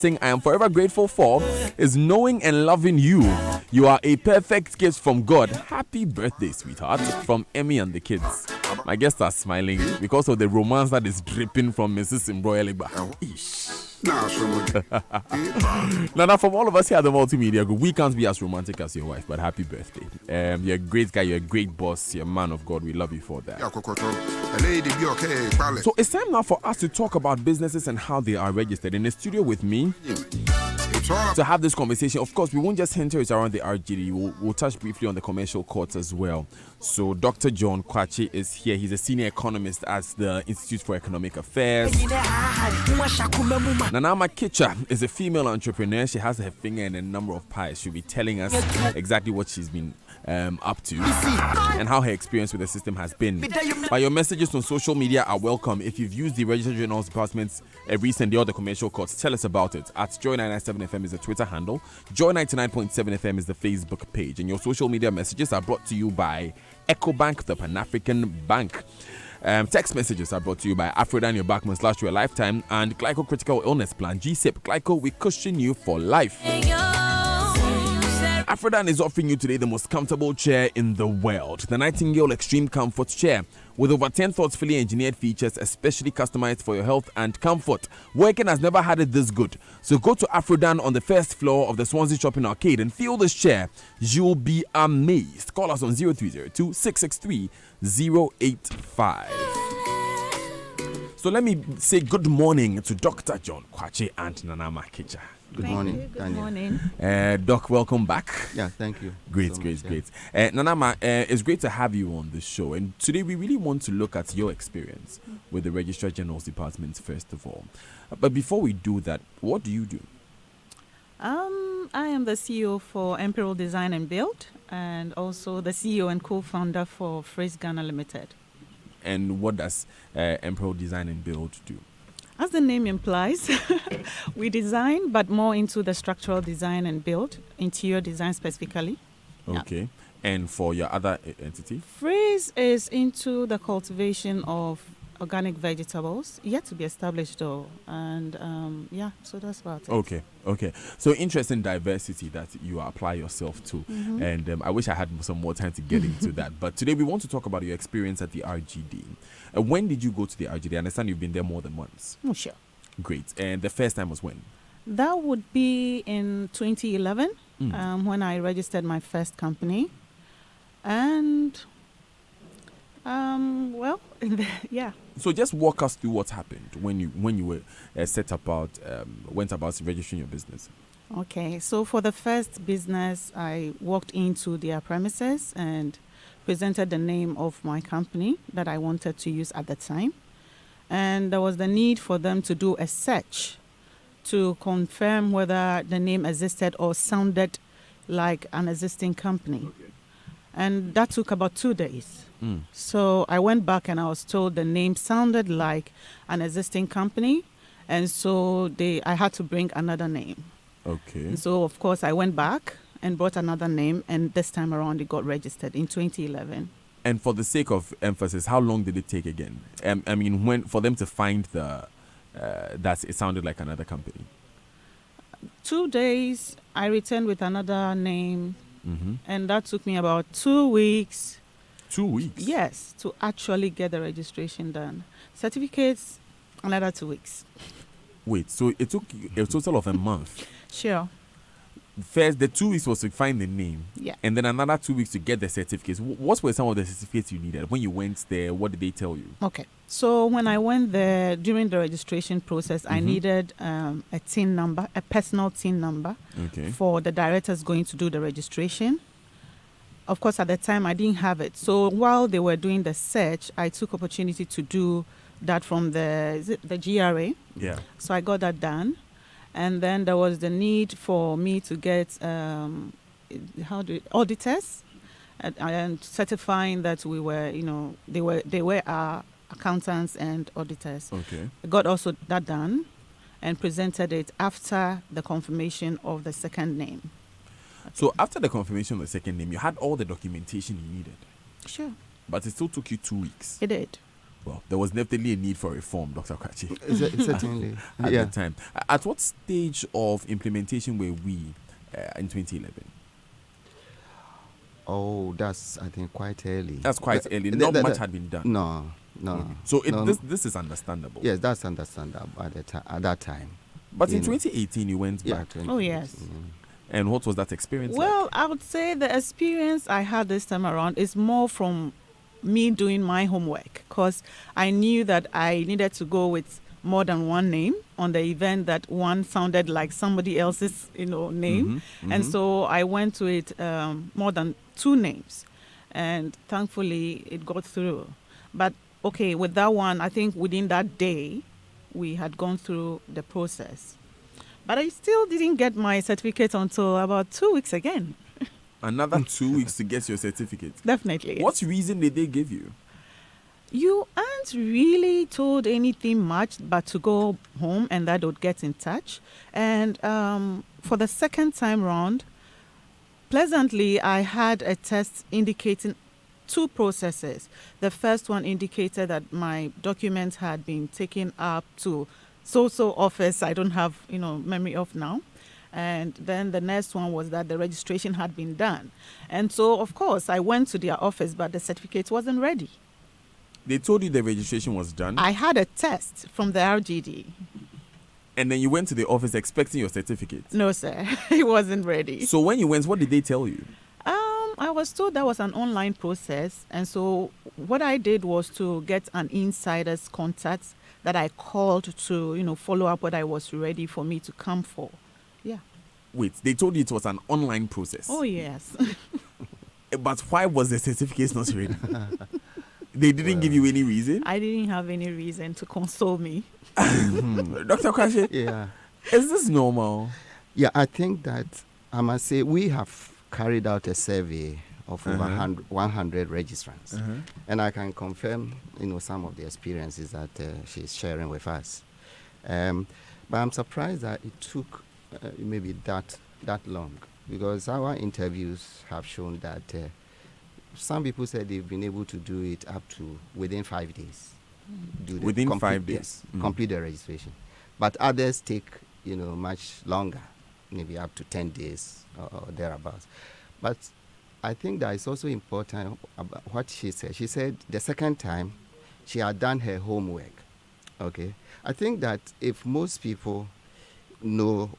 thing I am forever grateful for is knowing and loving you. You are a perfect gift from God. Happy birthday, sweetheart. From Emmy and the kids. My guests are smiling because of the romance that is dripping from Mrs. Mbroyeliba. Now, from all of us here at the Multimedia Group, we can't be as romantic as your wife, but happy birthday. You're a great guy, you're a great boss, you're a man of God. We love you for that. So it's time now for us to talk about businesses and how they are registered. In the studio with me to have this conversation, of course, we won't just center it around the RGD. We'll touch briefly on the commercial courts as well. So Dr. John Kwakye is here. He's a senior economist at the Institute for Economic Affairs. Nanama Kicha is a female entrepreneur. She has her finger in a number of pies. She'll be telling us exactly what she's been up to and how her experience with the system has been. But your messages on social media are welcome. If you've used the Registered Journals Department's recently or the commercial courts, tell us about it. At Joy997 FM is the Twitter handle. Joy99.7 FM is the Facebook page. And your social media messages are brought to you by EcoBank, the Pan-African Bank. Text messages are brought to you by Afrodan, your backman / your lifetime, and Glyco Critical Illness Plan. GSIP, Glyco, we cushion you for life. Afrodan is offering you today the most comfortable chair in the world, the Nightingale Extreme Comfort Chair, with over 10 thoughtfully engineered features, especially customized for your health and comfort. Working has never had it this good. So go to Afrodan on the first floor of the Swansea Shopping Arcade and feel this chair. You'll be amazed. Call us on 0302 663 085. So let me say good morning to Dr. John Kwakye and Nanama Kicha. Good morning. Good morning. Doc, welcome back. Yeah, thank you. Great. Nanama, it's great to have you on the show. And today we really want to look at your experience with the Registrar General's Department, first of all. But before we do that, what do you do? I am the CEO for Imperial Design and Build, and also the CEO and co-founder for Phrase Ghana Limited. And what does Imperial Design and Build do? As the name implies, we design, but more into the structural design and build, interior design specifically. Okay. Yeah. And for your other entity? Phrase is into the cultivation of organic vegetables, yet to be established though. And so that's about it. Okay. So interesting diversity that you apply yourself to. Mm-hmm. And I wish I had some more time to get into that. But today we want to talk about your experience at the RGD. When did you go to the RGD? I understand you've been there more than once. Oh, sure. Great. And the first time was when? That would be in 2011 when I registered my first company. And, yeah. So just walk us through what happened when you were went about registering your business. Okay, so for the first business, I walked into their premises and presented the name of my company that I wanted to use at the time. And there was the need for them to do a search to confirm whether the name existed or sounded like an existing company. Okay. And that took about 2 days. So I went back and I was told the name sounded like an existing company. And so I had to bring another name. Okay. And so, of course, I went back and brought another name. And this time around, it got registered in 2011. And for the sake of emphasis, how long did it take again? For them to find that it sounded like another company? 2 days. I returned with another name. Mm-hmm. And that took me about 2 weeks. 2 weeks? Yes, to actually get the registration done. Certificates, another 2 weeks. Wait, so it took a total of a month? Sure. First, the 2 weeks was to find the name. Yeah. And then another 2 weeks to get the certificates. What were some of the certificates you needed? When you went there, what did they tell you? Okay. So when I went there, during the registration process, I needed a TIN number, a personal TIN number for the directors going to do the registration. Of course, at the time, I didn't have it. So while they were doing the search, I took opportunity to do that from the GRA. Yeah. So I got that done. And then there was the need for me to get auditors and certifying that we were, they were our accountants and auditors. Okay. I got also that done and presented it after the confirmation of the second name. Okay. So after the confirmation of the second name, you had all the documentation you needed? Sure. But it still took you 2 weeks? It did. Well, there was definitely a need for reform, Dr. Kwachi, Certainly. at the time. At what stage of implementation were we in 2011? Oh, that's, I think, quite early. That's quite early. Not much had been done. No. So no. This is understandable. Yes, that's understandable at that time. But in 2018, you went back. Oh, yes. And what was that experience Well, like? I would say the experience I had this time around is more from me doing my homework, because I knew that I needed to go with more than one name on the event, that one sounded like somebody else's name. And so I went to it more than 2 names, and thankfully it got through. But okay, with that one, I think within that day we had gone through the process, but I still didn't get my certificate until about 2 weeks again. Another 2 weeks to get your certificate. Definitely. What reason did they give you? You aren't really told anything much but to go home and that would get in touch. And for the second time round, pleasantly, I had a test indicating 2 processes. The first one indicated that my documents had been taken up to so-so office I don't have memory of now. And then the next one was that the registration had been done. And so, of course, I went to their office, but the certificate wasn't ready. They told you the registration was done? I had a test from the RGD. And then you went to the office expecting your certificate? No, sir. It wasn't ready. So when you went, what did they tell you? I was told that was an online process. And so what I did was to get an insider's contact that I called to, follow up what I was ready for me to come for. Yeah. Wait, they told you it was an online process? Oh, yes. But why was the certificate not ready? They didn't give you any reason? I didn't have any reason to console me. Dr. Kwashi, Yeah. is this normal? Yeah, I think that I must say we have carried out a survey of over 100 registrants. And I can confirm, some of the experiences that she's sharing with us. But I'm surprised that it took maybe that long, because our interviews have shown that some people said they've been able to do it up to within 5 days. Within 5 days? Yes, complete the registration. But others take, much longer, maybe up to 10 days or thereabouts. But I think that it's also important about what she said. She said the second time she had done her homework. Okay, I think that if most people know,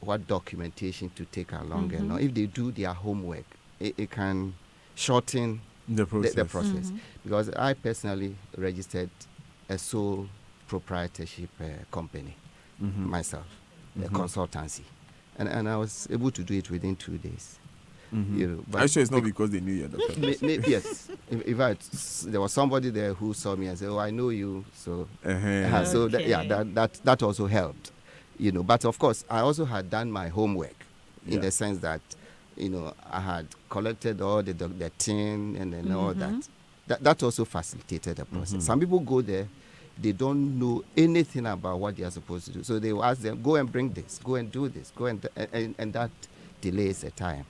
what documentation to take along, and if they do their homework, it can shorten The process. the process. Because I personally registered a sole proprietorship company myself, a consultancy, and I was able to do it within 2 days. But I'm sure it's not because they knew you, Doctor. Yes. In fact, there was somebody there who saw me and said, "Oh, I know you." So, so that also helped. But of course, I also had done my homework in the sense that, I had collected all the tin and then all that. That also facilitated the process. Some people go there, they don't know anything about what they are supposed to do. So they will ask them, go and bring this, go and do this, go and that delays the time.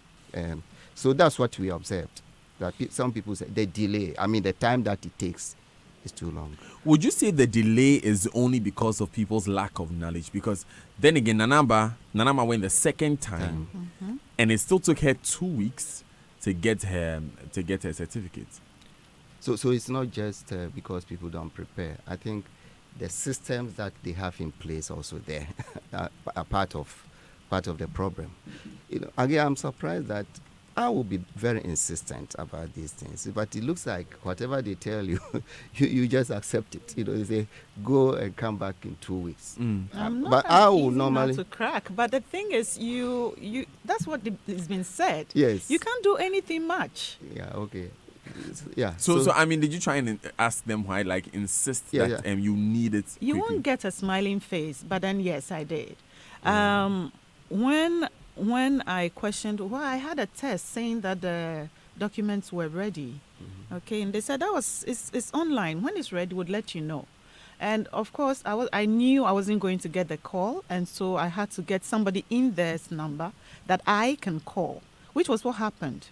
So that's what we observed. That some people say the delay, the time that it takes is too long. Would you say the delay is only because of people's lack of knowledge? Because then again, Nanama went the second time, and it still took her 2 weeks to get her certificate. So it's not just because people don't prepare. I think the systems that they have in place also there are part of the problem. Again, I'm surprised that I will be very insistent about these things, but it looks like whatever they tell you, you just accept it. They say go and come back in 2 weeks. But I will normally to crack. But the thing is, you that's what has been said. Yes, you can't do anything much. Yeah. Okay. Yeah. So did you try and ask them why, insist that you need it? You won't get a smiling face, but then yes, I did. When I questioned why, I had a test saying that the documents were ready. Okay, and they said it's online. When it's ready, we'll let you know. And of course, I knew I wasn't going to get the call, and so I had to get somebody in this number that I can call, which was what happened.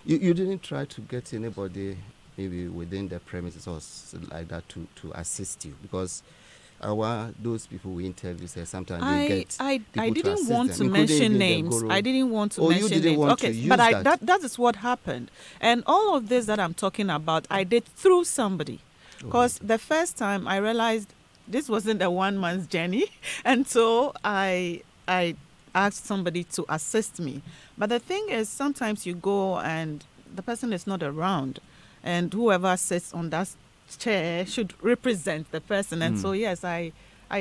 You didn't try to get anybody, maybe within the premises or like that to assist you, because those people we interview say sometimes they get I people to didn't assist want them, to including mention even the names. guru. I didn't want to Oh, mention you didn't names. want Okay, to use but that. that is what happened. And all of this that I'm talking about, I did through somebody. Because the first time I realized this wasn't a 1 month journey, and so I asked somebody to assist me. But the thing is, sometimes you go and the person is not around, and whoever sits on that chair should represent the person. And so yes, I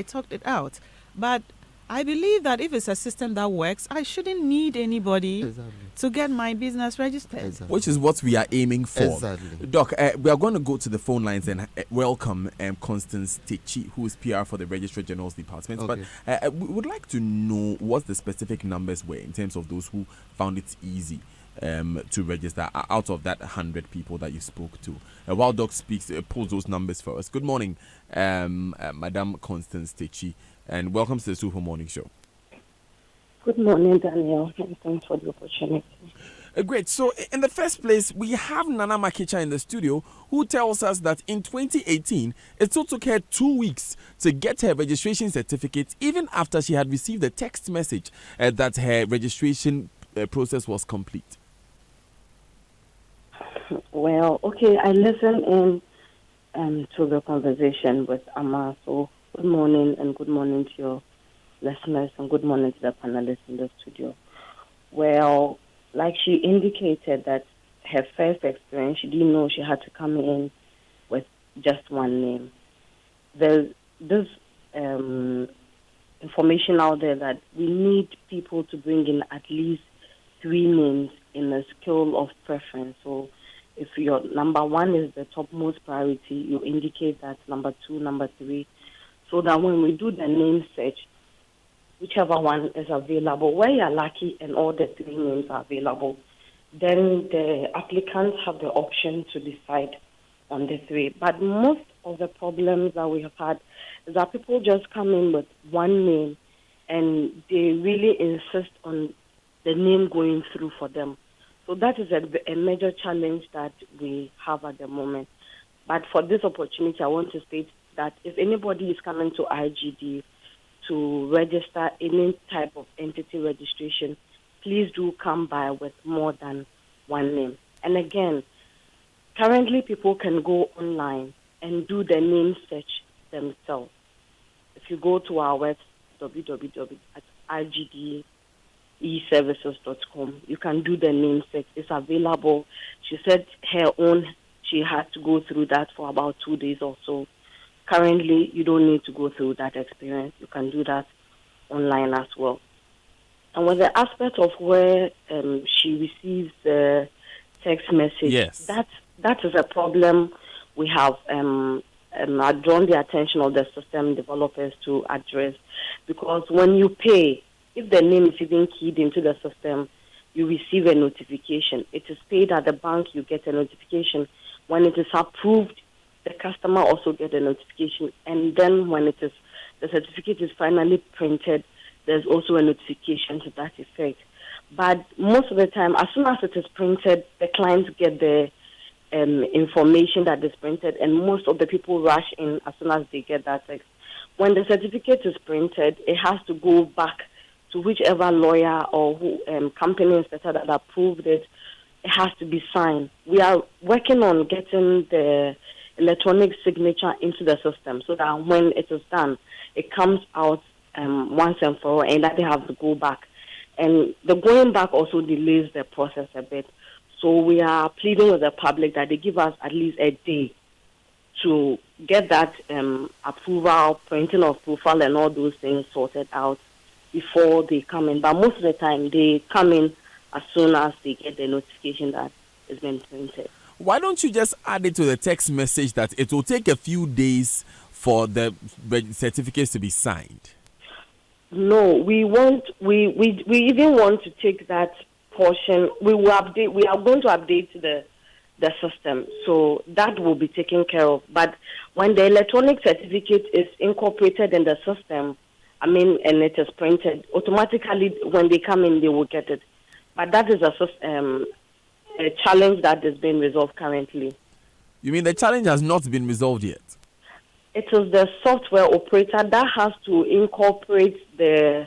talked it out. But I believe that if it's a system that works, I shouldn't need anybody to get my business registered. Exactly. Which is what we are aiming for. Exactly. Doc, we are going to go to the phone lines and welcome Constance Techi, who is PR for the Registrar General's Department. Okay. But we would like to know what the specific numbers were in terms of those who found it easy to register out of that 100 people that you spoke to. While Doc speaks, pulls those numbers for us. Good morning, Madam Constance Techi, and welcome to the Super Morning Show. Good morning, Daniel, and thanks for the opportunity. Great. So, in the first place, we have Nana Makicha in the studio, who tells us that in 2018, it still took her 2 weeks to get her registration certificate, even after she had received a text message that her registration process was complete. Well, okay, I listened in to the conversation with Amma. So, good morning, and good morning to your listeners, and good morning to the panelists in the studio. Well, like she indicated that her first experience, she didn't know she had to come in with just one name. There's this information out there that we need people to bring in at least 3 names in a scale of preference. So if your number 1 is the topmost priority, you indicate that number 2, number 3, so that when we do the name search, whichever one is available, where you're lucky and all the 3 names are available, then the applicants have the option to decide on the 3. But most of the problems that we have had is that people just come in with one name and they really insist on the name going through for them. So that is a major challenge that we have at the moment. But for this opportunity, I want to state that if anybody is coming to IGD to register any type of entity registration, please do come by with more than one name. And again, currently people can go online and do the name search themselves. If you go to our website, www.igdeservices.com, you can do the name search. It's available. She said her own, she had to go through that for about 2 days or so. Currently, you don't need to go through that experience. You can do that online as well. And with the aspect of where she receives the text message, yes, that is a problem we have drawn the attention of the system developers to address. Because when you pay, if the name is even keyed into the system, you receive a notification. It is paid at the bank, you get a notification. When it is approved, the customer also gets a notification. And then when the certificate is finally printed, there's also a notification to that effect. But most of the time, as soon as it is printed, the clients get the information that is printed, and most of the people rush in as soon as they get that text. When the certificate is printed, it has to go back to whichever lawyer or company inspector that approved it. It has to be signed. We are working on getting the electronic signature into the system so that when it is done, it comes out once and for all, and that they have to go back. And the going back also delays the process a bit. So we are pleading with the public that they give us at least a day to get that approval, printing of profile and all those things sorted out before they come in. But most of the time, they come in as soon as they get the notification that it's been printed. Why don't you just add it to the text message that it will take a few days for the certificates to be signed? No, we even want to take that portion. We are going to update the system, so that will be taken care of. But when the electronic certificate is incorporated in the system, and it is printed, automatically when they come in, they will get it. But that is a challenge that is being resolved currently. You mean the challenge has not been resolved yet? It is the software operator that has to incorporate the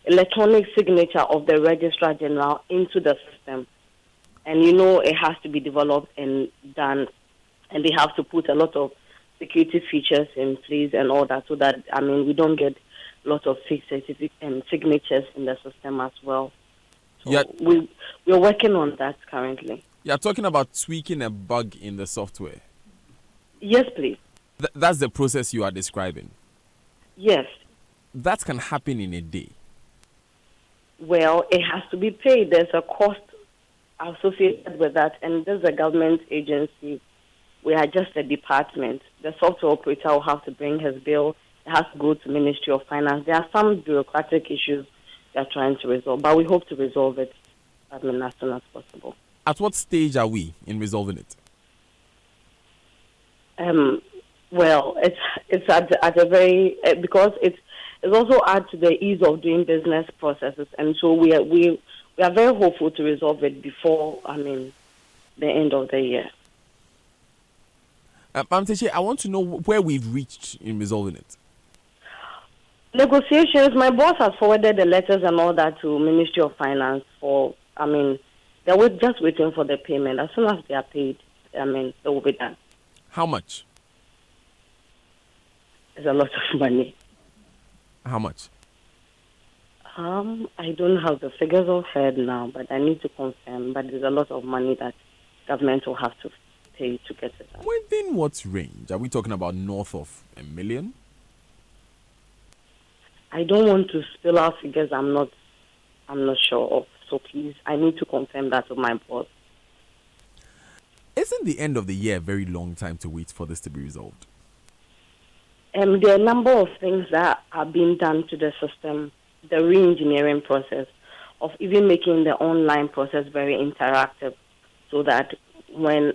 electronic signature of the Registrar General into the system. And it has to be developed and done. And they have to put a lot of security features in place and all that, so that, we don't get lots of fake signatures in the system as well. So we're working on that currently. You're talking about tweaking a bug in the software? Yes, please. That's the process you are describing? Yes. That can happen in a day? Well, it has to be paid. There's a cost associated with that, and there's a government agency. We are just a department. The software operator will have to bring his bill. It has to go to Ministry of Finance. There are some bureaucratic issues they are trying to resolve, but we hope to resolve it as soon as possible. At what stage are we in resolving it? Well, it's at a very because it's also add to the ease of doing business processes, and so we are very hopeful to resolve it before the end of the year. Ma'am Teche, I want to know where we've reached in resolving it. Negotiations. My boss has forwarded the letters and all that to Ministry of Finance they're just waiting for the payment. As soon as they are paid, they will be done. How much? It's a lot of money. How much? I don't have the figures of head now, but I need to confirm. But there's a lot of money that government will have to pay to get it done. Within what range? Are we talking about north of $1 million? I don't want to spill out figures I'm not sure of. So please, I need to confirm that with my boss. Isn't the end of the year a very long time to wait for this to be resolved? There are a number of things that are being done to the system, the re-engineering process of even making the online process very interactive, so that when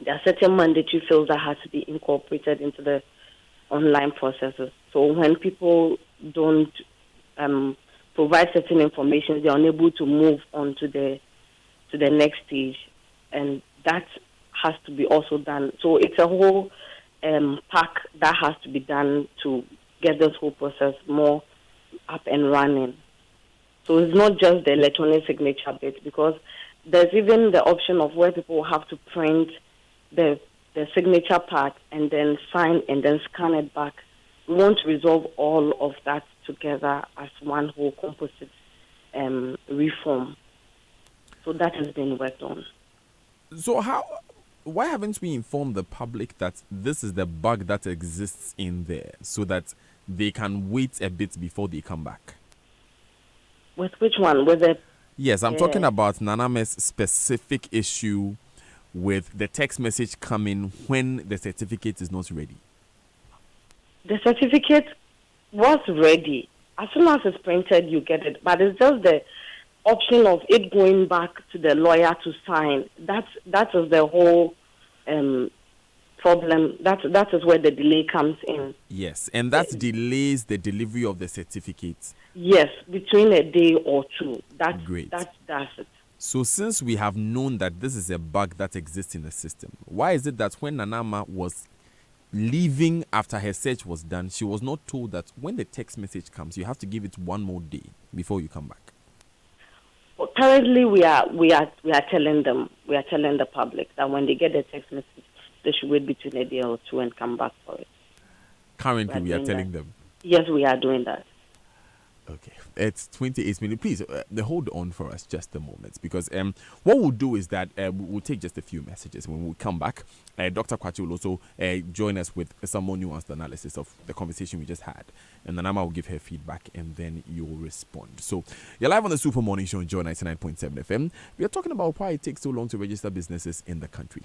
there are certain mandatory fields that have to be incorporated into the online processes. So when people don't provide certain information, they're unable to move on to the next stage, and that has to be also done. So it's a whole pack that has to be done to get this whole process more up and running. So it's not just the electronic signature bit, because there's even the option of where people have to print the signature part and then sign and then scan it back. We want to resolve all of that together as one whole composite reform. So that has been worked on. So why haven't we informed the public that this is the bug that exists in there, so that they can wait a bit before they come back? With which one? Yes, I'm talking about Naname's specific issue with the text message coming when the certificate is not ready. The certificate was ready. As soon as it's printed, you get it. But it's just the option of it going back to the lawyer to sign. That is the whole problem. That is where the delay comes in. Yes, and that delays the delivery of the certificate. Yes, between a day or two. That's great. That's it. So since we have known that this is a bug that exists in the system, why is it that when Nanama was leaving after her search was done, she was not told that when the text message comes, you have to give it one more day before you come back? Well, currently, we are telling them, we are telling the public that when they get the text message, they should wait between a day or two and come back for it. Currently, we are telling them. Yes, we are doing that. Okay, it's 28 minutes. Please hold on for us just a moment, because what we'll do is that we'll take just a few messages. When we come back, Dr. Kwachi will also join us with some more nuanced analysis of the conversation we just had, and then Nama will give her feedback, and then you will respond. So you're live on the Super Morning Show on Joy 99.7 FM. We are talking about why it takes so long to register businesses in the country.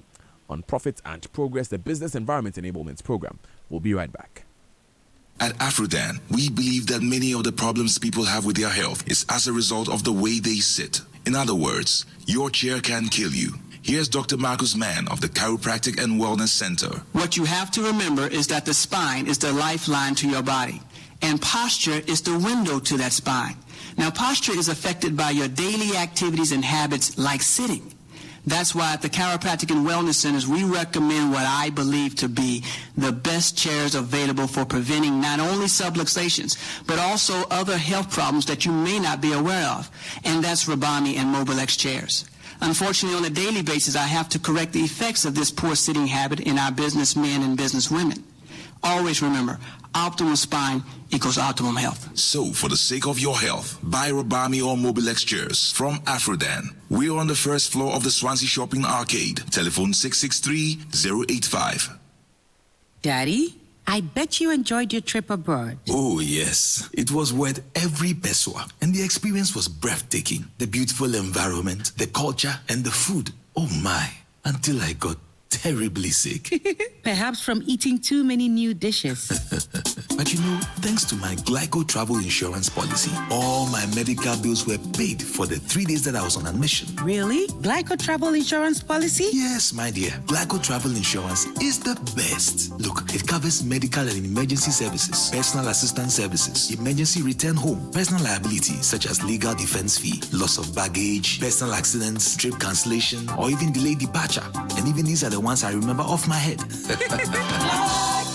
On Profit and Progress, the Business Environment Enablement Program. We'll be right back. At Afrodan, we believe that many of the problems people have with their health is as a result of the way they sit. In other words, your chair can kill you. Here's Dr. Marcus Mann of the Chiropractic and Wellness Center. What you have to remember is that the spine is the lifeline to your body, and posture is the window to that spine. Now, posture is affected by your daily activities and habits like sitting. That's why at the Chiropractic and Wellness Centers, we recommend what I believe to be the best chairs available for preventing not only subluxations, but also other health problems that you may not be aware of. And that's Rabami and Mobilex chairs. Unfortunately, on a daily basis, I have to correct the effects of this poor sitting habit in our businessmen and businesswomen. Always remember, optimal spine equals optimum health. So, for the sake of your health, buy Rabami or Mobilex chairs from Afrodan. We're on the first floor of the Swansea Shopping Arcade. Telephone 663-085. Daddy, I bet you enjoyed your trip abroad. Oh, yes. It was worth every peso. And the experience was breathtaking. The beautiful environment, the culture, and the food. Oh, my. Until I got terribly sick. Perhaps from eating too many new dishes. But you know, thanks to my Glyco travel insurance policy, all my medical bills were paid for the 3 days that I was on admission. Really? Glyco travel insurance policy? Yes, my dear. Glyco travel insurance is the best. Look, it covers medical and emergency services, personal assistance services, emergency return home, personal liability such as legal defense fee, loss of baggage, personal accidents, trip cancellation, or even delayed departure. And even these are the ones I remember off my head.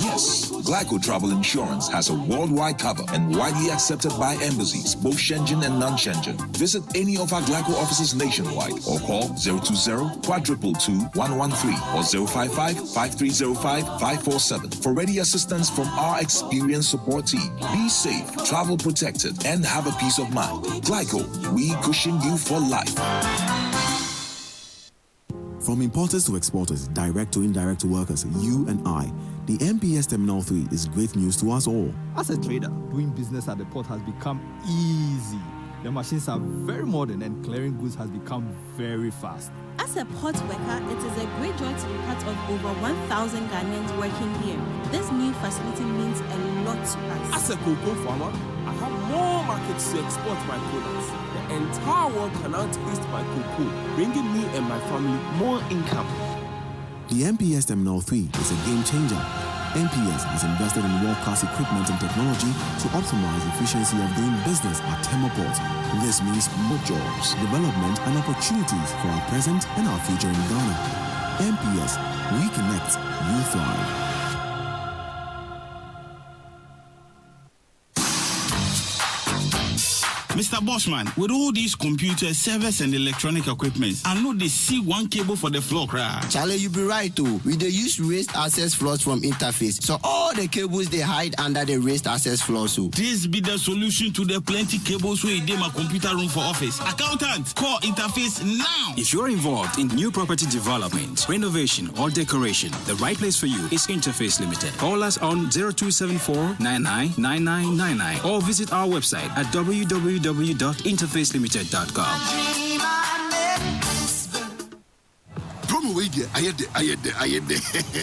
Yes, Glyco Travel Insurance has a worldwide cover and widely accepted by embassies, both Shenzhen and non-Shenzhen. Visit any of our Glyco offices nationwide or call 020-422-113 or 055-5305-547 for ready assistance from our experienced support team. Be safe, travel protected, and have a peace of mind. Glyco, we cushion you for life. From importers to exporters, direct to indirect workers, you and I, the MPS Terminal 3 is great news to us all. As a trader, doing business at the port has become easy. The machines are very modern and clearing goods has become very fast. As a port worker, it is a great joy to be part of over 1,000 Ghanaians working here. This new facility means a lot to us. As a cocoa farmer, I have more markets to export my products. The entire world can now taste my cocoa, bringing me and my family more income. The MPS Terminal 3 is a game changer. MPS has invested in world-class equipment and technology to optimize efficiency of doing business at Tema Port. This means more jobs, development, and opportunities for our present and our future in Ghana. MPS, we connect, you thrive. Mr. Bossman, with all these computers, servers, and electronic equipment, I know they see one cable for the floor crack. Charlie, you be right too. We they use raised access floors from Interface, so all the cables they hide under the raised access floors. So this be the solution to the plenty cables where they my computer room for office. Accountant, call Interface now. If you're involved in new property development, renovation, or decoration, the right place for you is Interface Limited. Call us on 0274-999999 or visit our website at www.interfacelimited.com. Promo way there, I had the.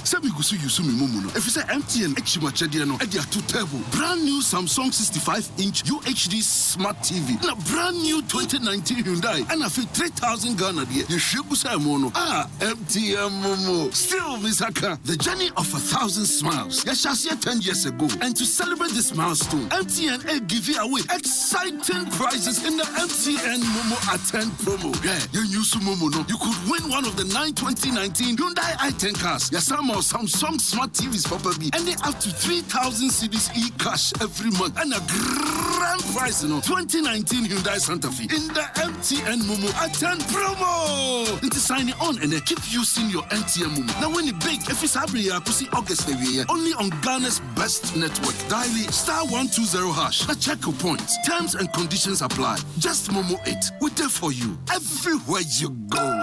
Sabi gusu yusu mi mumu. If you say MTN Exima Chadiano, Edia 2 Turbo, brand new Samsung 65-inch UHD Smart TV, and a brand new 2019 Hyundai, and a 3,000 Ghana there. You should say mono. MTN Momo. Still, Misaka, the journey of 1,000 smiles. Yashasya 10 years ago, and to celebrate this milestone, MTN give you away exciting prizes in the MTN Momo at 10 promo. Yeah, you use Momo no. You could win one of the 2019 Hyundai i10 cars. Yes, some of Samsung Smart TVs for baby, and they up to 3,000 cedis e-cash every month, and a grand prize, 2019 Hyundai Santa Fe in the MTN Momo at 10 promo. Into signing on and they keep using your MTN Momo. Now when it big, if it's happening, I could see August every year, only on Ghana's best network. Dial *120#. Now check your points. Terms and conditions apply. Just Momo it. We're there for you everywhere you go.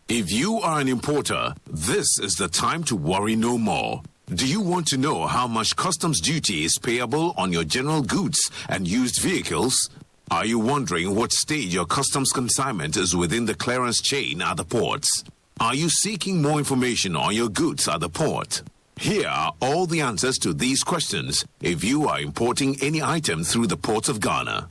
If you are an importer, this is the time to worry no more. Do you want to know how much customs duty is payable on your general goods and used vehicles? Are you wondering what stage your customs consignment is within the clearance chain at the ports? Are you seeking more information on your goods at the port? Here are all the answers to these questions if you are importing any item through the ports of Ghana.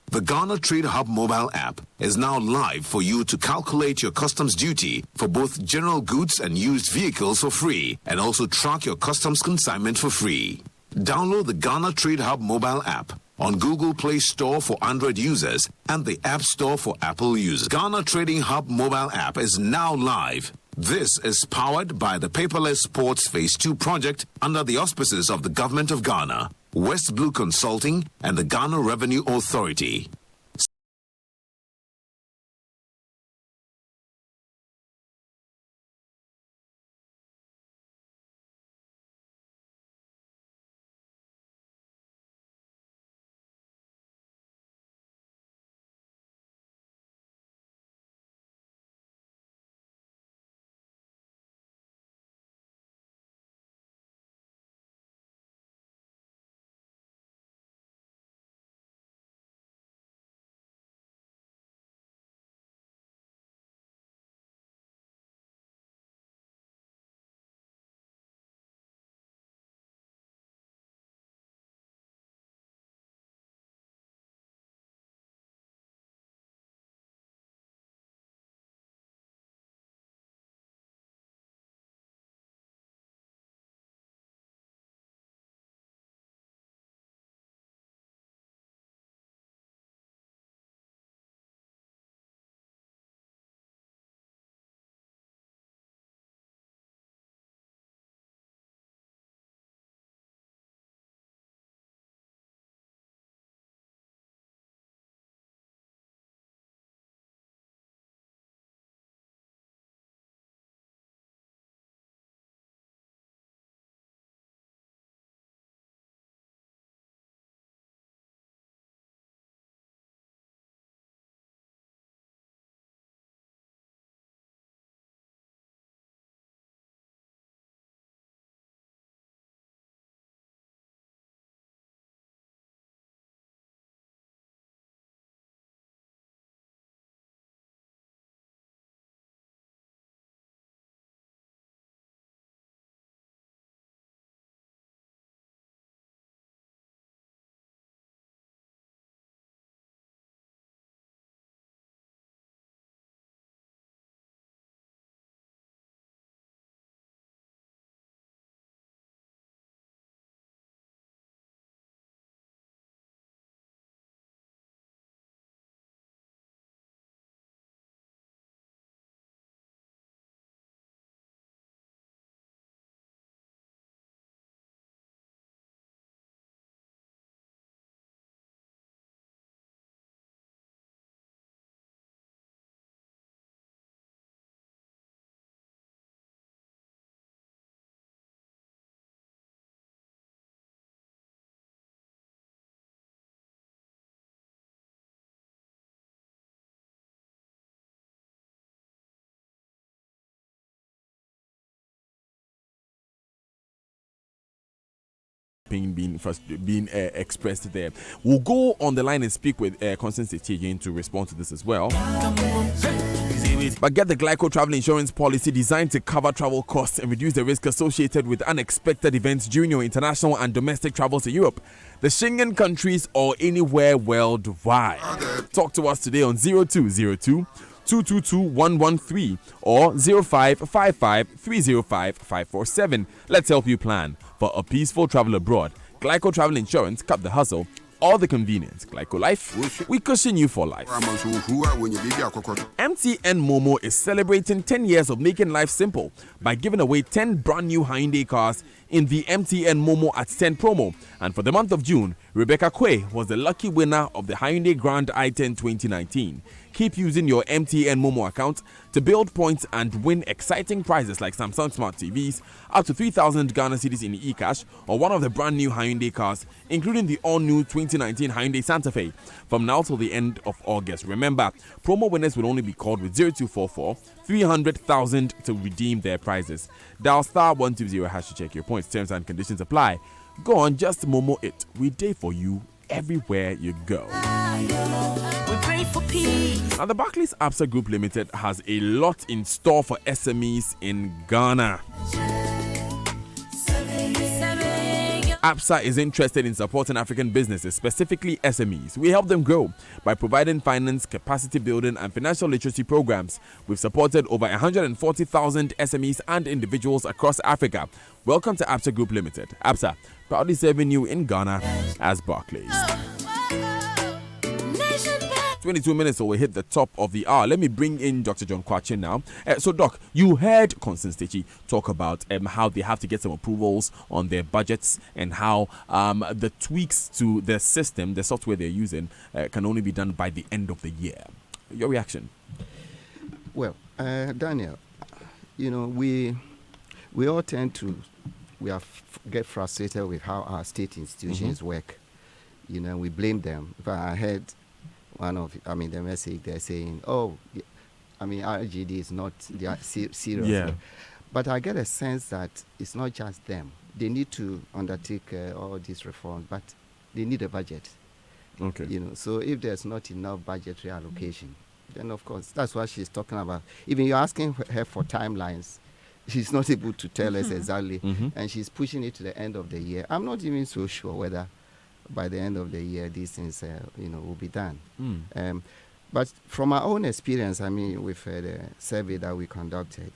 The Ghana Trade Hub mobile app is now live for you to calculate your customs duty for both general goods and used vehicles for free, and also track your customs consignment for free. Download the Ghana Trade Hub mobile app on Google Play Store for Android users and the App Store for Apple users. Ghana Trading Hub mobile app is now live. This is powered by the Paperless Sports Phase 2 project under the auspices of the Government of Ghana, West Blue Consulting, and the Ghana Revenue Authority. being expressed there. We'll go on the line and speak with Constance Etienne to respond to this as well. But get the Glyco travel insurance policy designed to cover travel costs and reduce the risk associated with unexpected events during your international and domestic travels to Europe, the Schengen countries, or anywhere worldwide. Talk to us today on 0202 222 113 or 0555 305 547. Let's help you plan for a peaceful travel abroad. Glyco Travel Insurance, cut the hustle, all the convenience. Glyco Life, we cushion you for life. MTN Momo is celebrating 10 years of making life simple by giving away 10 brand new Hyundai cars in the MTN Momo at 10 promo. And for the month of June, Rebecca Quay was the lucky winner of the Hyundai Grand i10 2019. Keep using your MTN Momo account to build points and win exciting prizes like Samsung Smart TVs, up to 3,000 Ghana cedis in eCash, or one of the brand new Hyundai cars, including the all-new 2019 Hyundai Santa Fe, from now till the end of August. Remember, promo winners will only be called with 0244 300,000 to redeem their prizes. Dial star 120 hash to check your points. Terms and conditions apply. Go on, just Momo it. We day for you everywhere you go. Now, the Barclays Absa Group Limited has a lot in store for SMEs in Ghana. Absa is interested in supporting African businesses, specifically SMEs. We help them grow by providing finance, capacity building, and financial literacy programs. We've supported over 140,000 SMEs and individuals across Africa. Welcome to Absa Group Limited. Absa, proudly serving you in Ghana as Barclays. 22 minutes, so we hit the top of the hour. Let me bring in Dr. John Kwache now. So, Doc, you heard Constance Techi talk about how they have to get some approvals on their budgets and how the tweaks to the system, the software they're using, can only be done by the end of the year. Your reaction? Well, Daniel, we all tend to get frustrated with how our state institutions work. We blame them. But I heard the message they're saying, RGD is not serious. Yeah. But I get a sense that it's not just them. They need to undertake all these reforms, but they need a budget. Okay. So if there's not enough budgetary allocation, then of course that's what she's talking about. Even you're asking her for timelines, she's not able to tell us exactly, and she's pushing it to the end of the year. I'm not even so sure whether by the end of the year these things will be done. But from our own experience, with the survey that we conducted,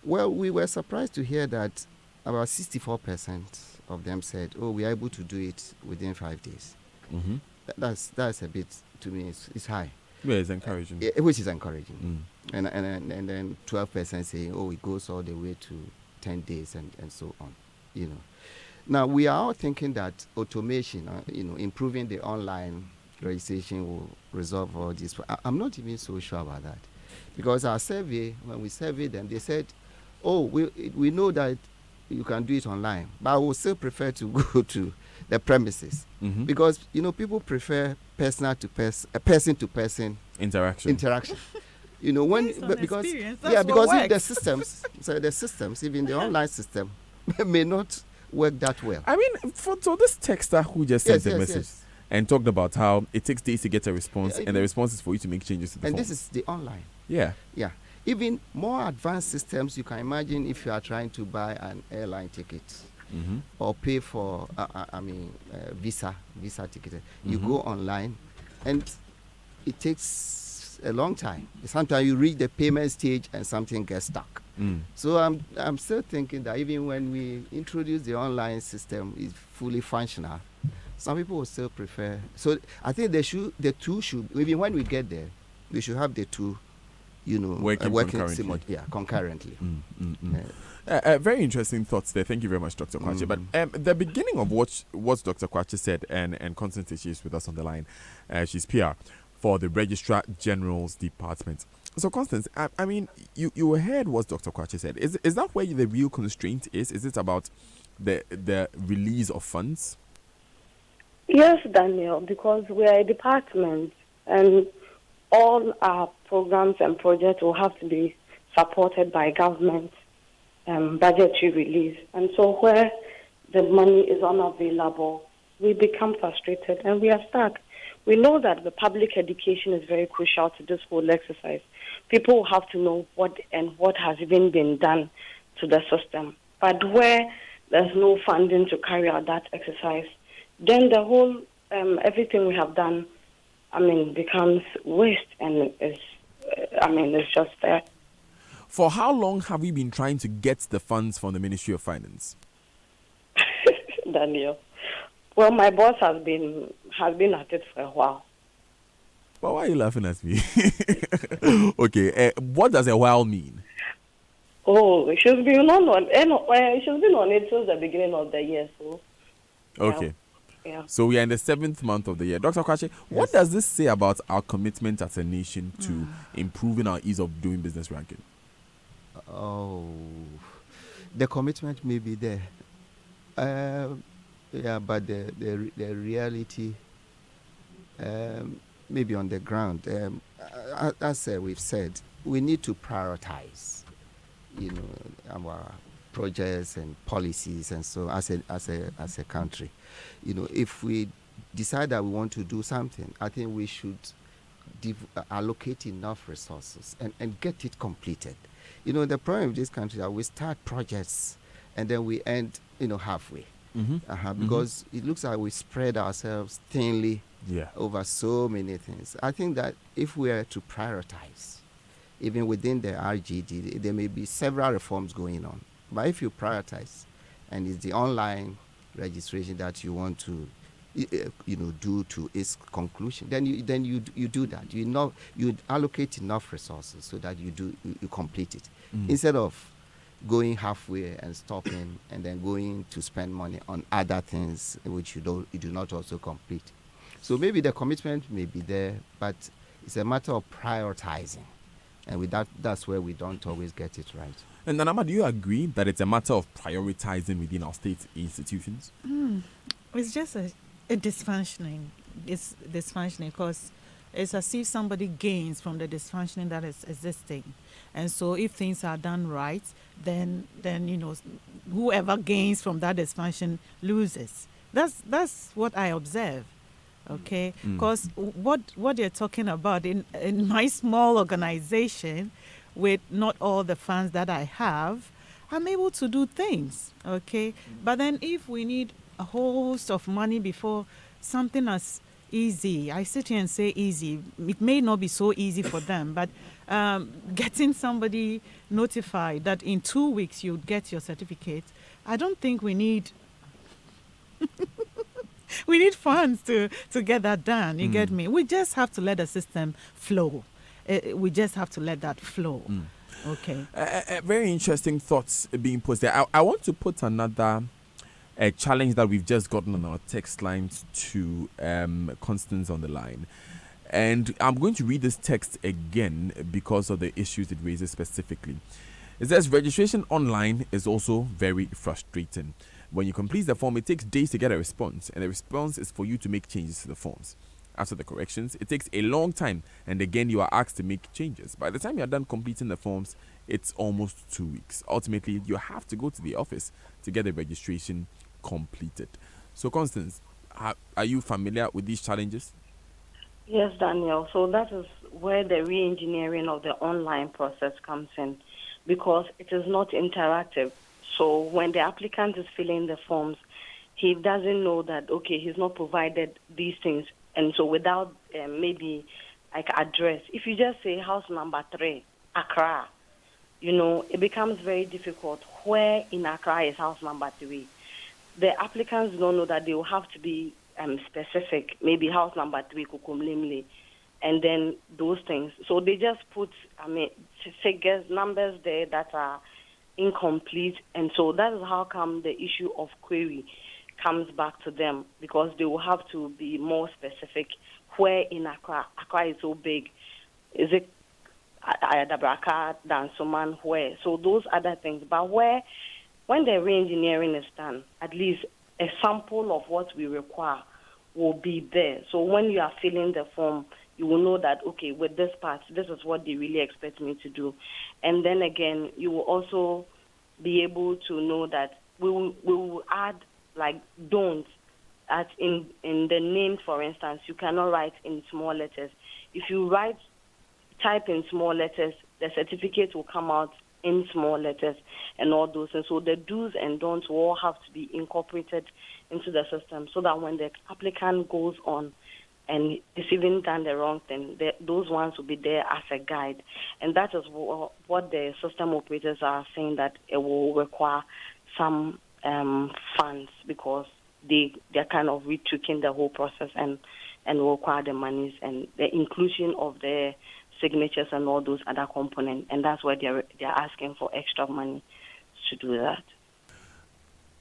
well, we were surprised to hear that about 64% of them said, we are able to do it within 5 days. That's a bit, to me, it's high. Yeah, it's encouraging. Which is encouraging. And then 12% saying, it goes all the way to 10 days and so on. Now, we are all thinking that automation, improving the online registration will resolve all this. I'm not even so sure about that. Because our survey, when we surveyed them, they said, we know that you can do it online, but I would still prefer to go to the premises. Because, people prefer person-to-person interaction. Because if the systems, even the online system, may not work that well. So this texter who just sent a message and talked about how it takes days to get a response, and the response is for you to make changes to the form. This is the online. Yeah. Even more advanced systems, you can imagine if you are trying to buy an airline ticket or pay for, visa ticket. You go online, and it takes a long time. Sometimes you reach the payment stage and something gets stuck. So I'm still thinking that even when we introduce the online system is fully functional, some people will still prefer. So I think the two should, even when we get there, we should have the two, working concurrently. Very interesting thoughts there. Thank you very much, Dr. Kwache. But the beginning of what Dr. Kwache said, and Constance Techi is with us on the line. She's PR for the Registrar General's Department. So, Constance, you heard what Dr. Kwache said. Is that where the real constraint is? Is it about the release of funds? Yes, Daniel, because we are a department and all our programs and projects will have to be supported by government budgetary release. And so where the money is unavailable, we become frustrated and we are stuck. We know that the public education is very crucial to this whole exercise. People have to know what has even been done to the system. But where there's no funding to carry out that exercise, then the whole, everything we have done, becomes waste and it's just there. For how long have we been trying to get the funds from the Ministry of Finance? Daniel, well, my boss has been at it for a while. But why are you laughing at me? Okay, what does a while mean? She's been on it since the beginning of the year. So. Okay. Yeah. So we are in the 7th month of the year. Dr. Kwache, what does this say about our commitment as a nation to improving our ease of doing business ranking? The commitment may be there. But the reality maybe on the ground. As we've said, we need to prioritize, our projects and policies, and so as a country, if we decide that we want to do something, I think we should allocate enough resources and get it completed. The problem with this country is that we start projects and then we end, halfway. Because it looks like we spread ourselves thinly over so many things. I think that if we are to prioritize, even within the RGD, there may be several reforms going on. But if you prioritize, and it's the online registration that you want to do to its conclusion, then you do that. You allocate enough resources so that you complete it, instead of going halfway and stopping and then going to spend money on other things which you do not also complete. So maybe the commitment may be there, but it's a matter of prioritizing, and with that's where we don't always get it right. And Nanama, do you agree that it's a matter of prioritizing within our state institutions? It's just a dysfunctioning. It's dysfunctioning because it's as if somebody gains from the dysfunctioning that is existing. And so if things are done right, then whoever gains from that dysfunction loses. That's what I observe. Okay, because what you're talking about in my small organization, with not all the funds that I have, I'm able to do things. Okay, but then if we need a host of money before something as easy, I sit here and say easy. It may not be so easy for them, but getting somebody notified that in 2 weeks you'd get your certificate, I don't think we need. We need funds to get that done. You get me? We just have to let the system flow. We just have to let that flow. Okay. Very interesting thoughts being posed there. I want to put another challenge that we've just gotten on our text lines to Constance on the line. And I'm going to read this text again because of the issues it raises specifically. It says registration online is also very frustrating. When you complete the form, it takes days to get a response, and the response is for you to make changes to the forms. After the corrections, it takes a long time, and again you are asked to make changes. By the time you are done completing the forms, it's almost 2 weeks. Ultimately, you have to go to the office to get the registration completed. So, Constance, are you familiar with these challenges? Yes, Daniel. So that is where the re-engineering of the online process comes in, because it is not interactive. So when the applicant is filling the forms, he doesn't know that, okay, he's not provided these things. And so without maybe like address, if you just say house number 3, Accra, it becomes very difficult. Where in Accra is house number 3? The applicants don't know that they will have to be specific, maybe house number 3, Kukumlimli, and then those things. So they just put, figures, numbers there that are incomplete, and so that is how come the issue of query comes back to them, because they will have to be more specific. Where in Accra? Accra is so big. Is it Adabraka, Dansoman, where? So those other things. But when the re-engineering is done, at least a sample of what we require will be there. So when you are filling the form, you will know that, okay, with this part, this is what they really expect me to do. And then again, you will also be able to know that we will add, like, don't. As in the name, for instance, you cannot write in small letters. If you type in small letters, the certificate will come out in small letters and all those. And so the do's and don'ts will all have to be incorporated into the system, so that when the applicant goes on and is even done the wrong thing, those ones will be there as a guide. And that is what the system operators are saying, that it will require some funds, because they're kind of retweaking the whole process and will require the monies and the inclusion of the signatures and all those other components. And that's why they're asking for extra money to do that.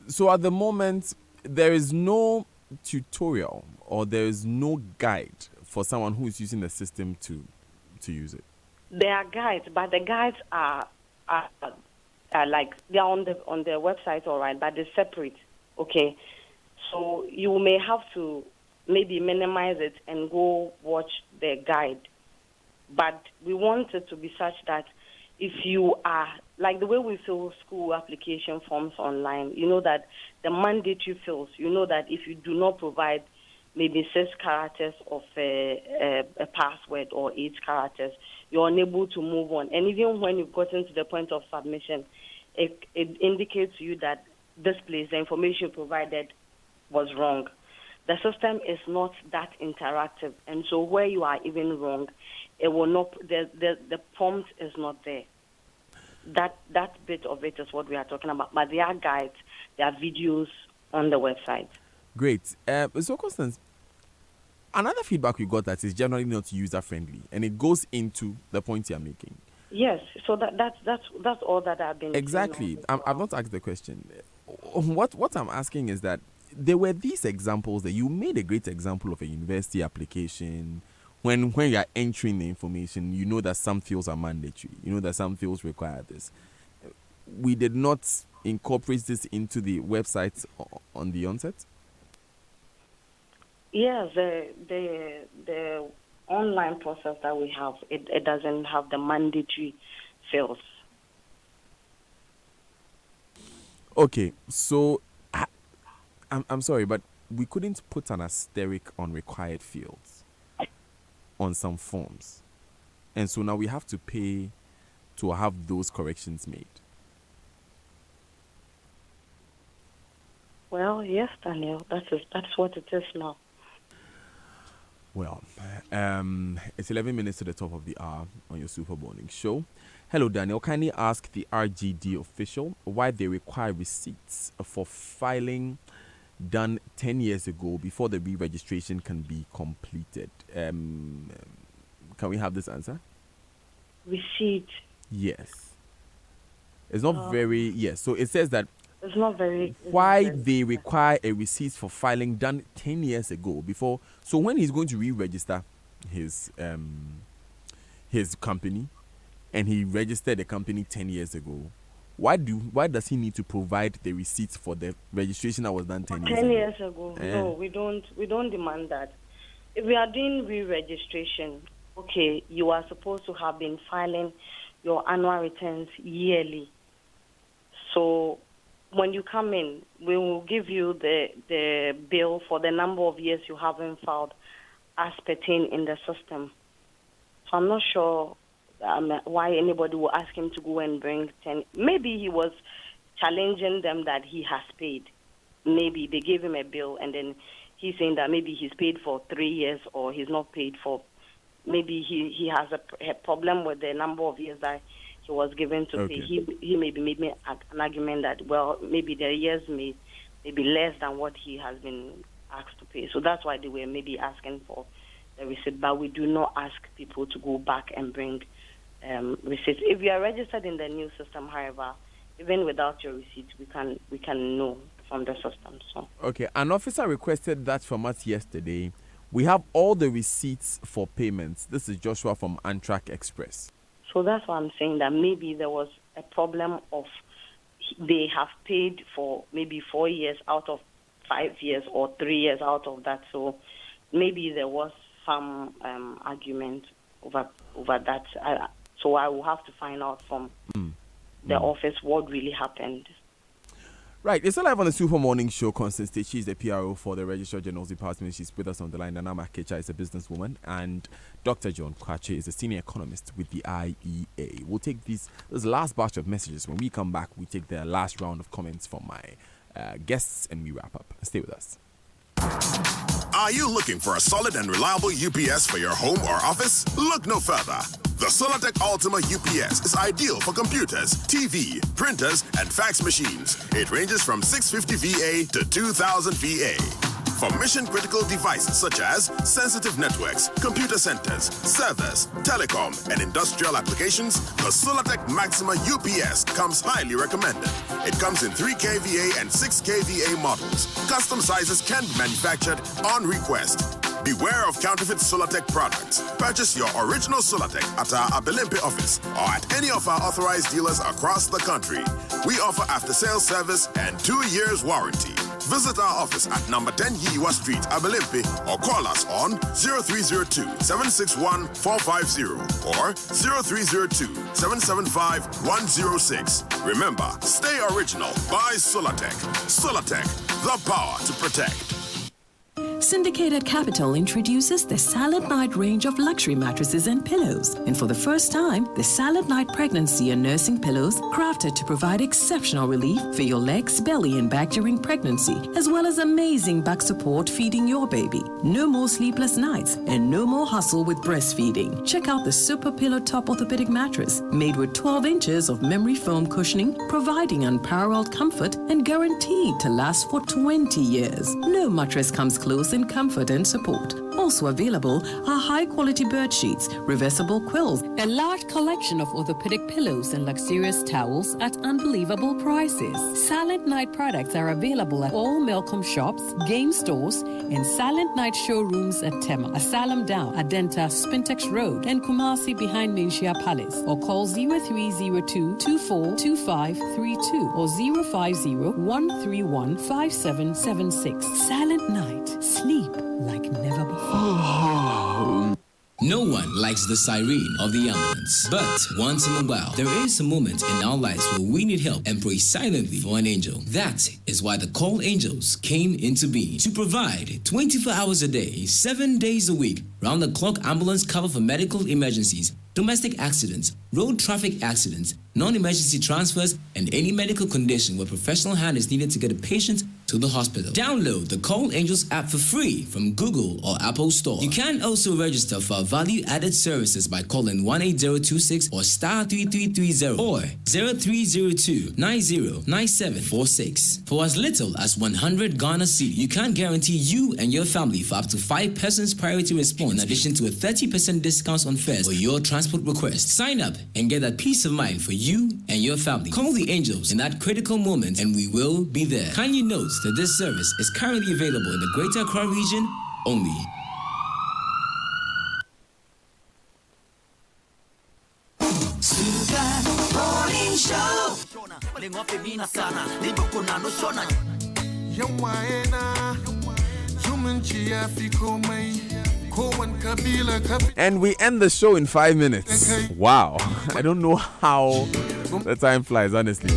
So at the moment, there is no tutorial or there is no guide for someone who is using the system to use it? There are guides, but the guides are like, they're on the website, all right, but they're separate, okay? So you may have to maybe minimize it and go watch the guide. But we want it to be such that if you are, like the way we fill school application forms online, you know that the mandatory fields, you know that if you do not provide maybe 6 characters of a password or 8 characters, you're unable to move on. And even when you've gotten to the point of submission, it indicates to you that this place, the information provided was wrong. The system is not that interactive, and so where you are even wrong, it will not. The prompt is not there. That bit of it is what we are talking about. But there are guides, there are videos on the website. Great. So, Constance, another feedback we got that is generally not user friendly, and it goes into the point you're making. Yes. So that's all that I've been. Exactly. I've not asked the question. What I'm asking is that there were these examples that you made a great example of a university application. When you are entering the information, you know that some fields are mandatory. You know that some fields require this. We did not incorporate this into the website on the onset. Yes, the online process that we have, it doesn't have the mandatory fields. Okay, so I'm sorry, but we couldn't put an asterisk on required fields on some forms, and so now we have to pay to have those corrections made. Well, yes, Daniel, that's what it is now. Well, it's 11 minutes to the top of the hour on your Super Morning Show. Hello, Daniel. Kindly ask the RGD official why they require receipts for filing done 10 years ago before the re-registration can be completed. Can we have this answer? Receipt. Yes. It's not very... Yes. So it says that it's not very... Why they require a receipt for filing done 10 years ago before... So when he's going to re-register his company, and he registered the company 10 years ago, why does he need to provide the receipts for the registration that was done 10 years ago? 10 years ago. No, we don't demand that. If we are doing re-registration, okay, you are supposed to have been filing your annual returns yearly. So when you come in, we will give you the bill for the number of years you haven't filed as pertain in the system. So I'm not sure why anybody will ask him to go and bring 10. Maybe he was challenging them that he has paid. Maybe they gave him a bill and then he's saying that maybe he's paid for 3 years or he's not paid for. Maybe he has a problem with the number of years that he was given to pay. He maybe made me an argument that, well, maybe the years may be less than what he has been asked to pay. So that's why they were maybe asking for the receipt. But we do not ask people to go back and bring receipts. If you are registered in the new system, however, even without your receipt, we can know from the system. So okay, an officer requested that from us yesterday. We have all the receipts for payments. This is Joshua from Antrak Express. So that's why I'm saying that maybe there was a problem of they have paid for maybe 4 years out of 5 years or 3 years out of that. So maybe there was some argument over that. So I will have to find out from the office what really happened. Right, it's live on the Super Morning Show. Constance Tate, she's the PRO for the Registrar General's Department. She's with us on the line. Nana Makecha is a businesswoman, and Dr. John Kwache is a senior economist with the IEA. We'll take this last batch of messages. When we come back, we take the last round of comments from my guests, and we wrap up. Stay with us. Are you looking for a solid and reliable UPS for your home or office? Look no further. The Solatec Ultima UPS is ideal for computers, TV, printers, and fax machines. It ranges from 650 VA to 2000 VA. For mission-critical devices such as sensitive networks, computer centers, servers, telecom, and industrial applications, the Solatec Maxima UPS comes highly recommended. It comes in 3 kVA and 6 kVA models. Custom sizes can be manufactured on request. Beware of counterfeit Solatec products. Purchase your original Solatec at our Abelempe office or at any of our authorized dealers across the country. We offer after-sales service and 2 years warranty. Visit our office at number 10 Yiwa Street, Abelempe, or call us on 0302-761-450 or 0302-775-106. Remember, stay original. Buy Solatec. Solatec, the power to protect. Syndicated Capital introduces the Silent Night range of luxury mattresses and pillows. And for the first time, the Silent Night pregnancy and nursing pillows, crafted to provide exceptional relief for your legs, belly, and back during pregnancy, as well as amazing back support feeding your baby. No more sleepless nights and no more hustle with breastfeeding. Check out the Super Pillow Top Orthopedic Mattress, made with 12 inches of memory foam cushioning, providing unparalleled comfort and guaranteed to last for 20 years. No mattress comes close in comfort and support. Also available are high-quality bed sheets, reversible quills, a large collection of orthopedic pillows and luxurious towels at unbelievable prices. Silent Night products are available at all Melcom shops, game stores, and Silent Night showrooms at Tema, Asylum Down, Adenta, Spintex Road, and Kumasi behind Menchia Palace. Or call 0302-242532 or 050-131-5776. Silent Night. Sleep like never before. No one likes the siren of the ambulance, but once in a while, there is a moment in our lives where we need help and pray silently for an angel. That is why the Call Angels came into being, to provide 24 hours a day, 7 days a week, round-the-clock ambulance cover for medical emergencies, domestic accidents, road traffic accidents, non-emergency transfers, and any medical condition where professional hand is needed to get a patient to the hospital. Download the Call Angels app for free from Google or Apple Store. You can also register for value-added services by calling 18026 or star 3330 or 0302-909746. For as little as 100 Ghana cedi, you can guarantee you and your family for up to 5 persons priority response, in addition to a 30% discount on fares for your transport request. Sign up and get that peace of mind for you and your family. Call the Angels in that critical moment and we will be there. Kindly note that this service is currently available in the Greater Accra region only. And we end the show in 5 minutes. Wow. I don't know how the time flies, honestly.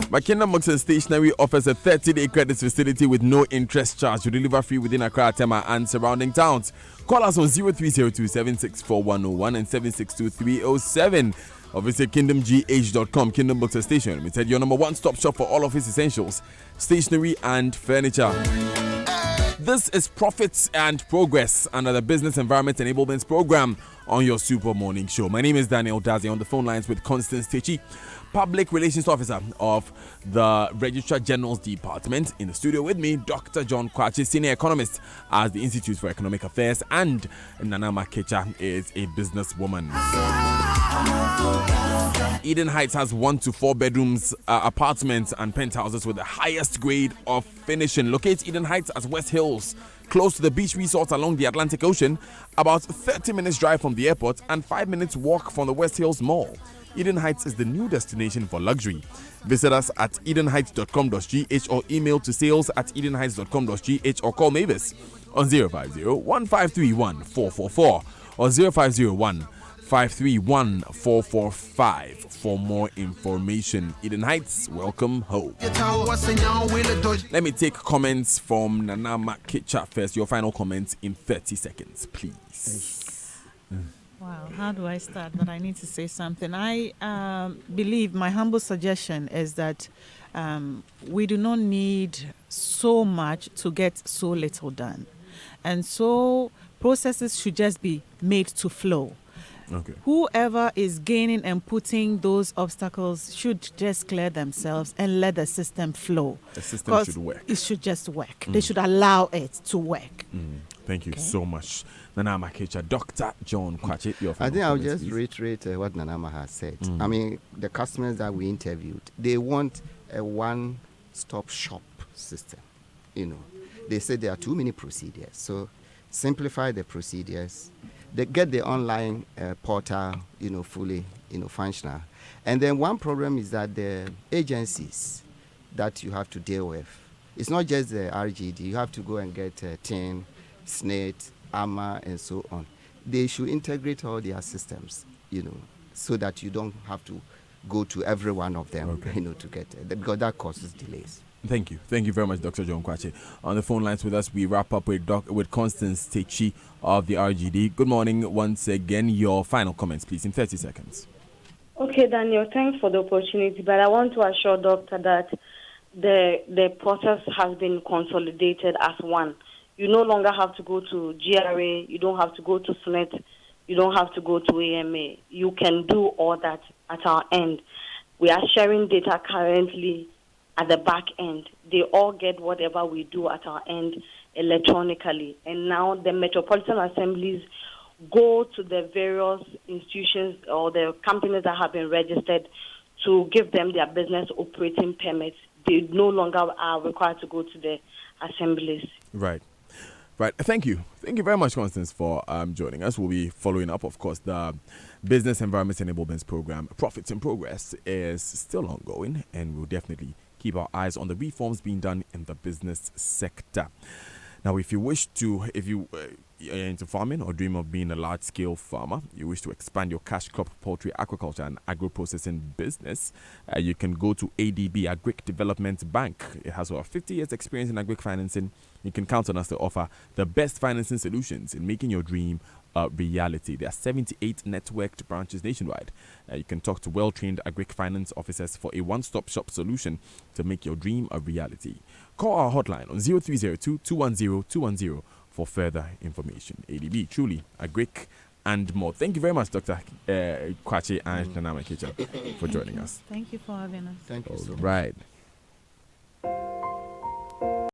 But Kingdom Books and Stationery offers a 30-day credit facility with no interest charge to deliver free within Accra, Tema, and surrounding towns. Call us on 0302-764-101 and 762-307. Or visit kingdomgh.com. Kingdom Books and Stationery Limited, your number one stop shop for all office essentials, stationery, and furniture. This is Profits and Progress under the Business Environment Enablement Program on your Super Morning Show. My name is Daniel Dazi, on the phone lines with Constance Techi, Public Relations Officer of the Registrar General's Department. In the studio with me, Dr. John Kwachi, Senior Economist at the Institute for Economic Affairs, and Nana Makecha is a businesswoman. Eden Heights has 1 to 4 bedrooms, apartments and penthouses with the highest grade of finishing. Locate Eden Heights at West Hills, close to the beach resort along the Atlantic Ocean, about 30 minutes drive from the airport and 5 minutes walk from the West Hills Mall. Eden Heights is the new destination for luxury. Visit us at edenheights.com.gh or email to sales@edenheights.com.gh or call Mavis on 050-1531-444 or 0501-531-445 for more information. Eden Heights, welcome home. Let me take comments from Nana Makecha first. Your final comments in 30 seconds, please. Wow, how do I start? But I need to say something. I believe my humble suggestion is that we do not need so much to get so little done. And so processes should just be made to flow. Okay. Whoever is gaining and putting those obstacles should just clear themselves and let the system flow. The system should work. It should just work. They should allow it to work. Thank you so much, Nana Makecha. Dr. John Kwachi, your final I think I'll comments, just reiterate what Nanama has said. Mm. I mean, the customers that we interviewed, they want a one-stop shop system. You know, they said there are too many procedures. So simplify the procedures. They get the online portal, fully, functional. And then one problem is that the agencies that you have to deal with, it's not just the RGD. You have to go and get TIN, SNAIT, AMA, and so on. They should integrate all their systems, so that you don't have to go to every one of them, to get it, because that causes delays. Thank you. Thank you very much, Dr. John Kwache. On the phone lines with us, we wrap up with Constance Techi of the RGD. Good morning once again. Your final comments, please, in 30 seconds. Okay, Daniel, thanks for the opportunity, but I want to assure Doctor that the process has been consolidated as one. You no longer have to go to GRA, you don't have to go to SNET, you don't have to go to AMA. You can do all that at our end. We are sharing data currently at the back end. They all get whatever we do at our end electronically. And now the Metropolitan Assemblies go to the various institutions or the companies that have been registered to give them their business operating permits. They no longer are required to go to the assemblies. Right. Thank you. Thank you very much, Constance, for joining us. We'll be following up, of course. The Business Environment Enablement Program, Profits in Progress, is still ongoing, and we'll definitely keep our eyes on the reforms being done in the business sector. Now, if you are into farming or dream of being a large-scale farmer, you wish to expand your cash crop, poultry, aquaculture, and agro-processing business, you can go to ADB, Agric Development Bank. It has over 50 years experience in agric financing. You can count on us to offer the best financing solutions in making your dream a reality. There are 78 networked branches nationwide. You can talk to well-trained agric finance officers for a one-stop shop solution to make your dream a reality. Call our hotline on 0302-210-210 for further information. ADB, truly agric and more. Thank you very much, Dr. Kwache and Nana Makicha, for joining us. Thank you for having us. Thank you so much. Right.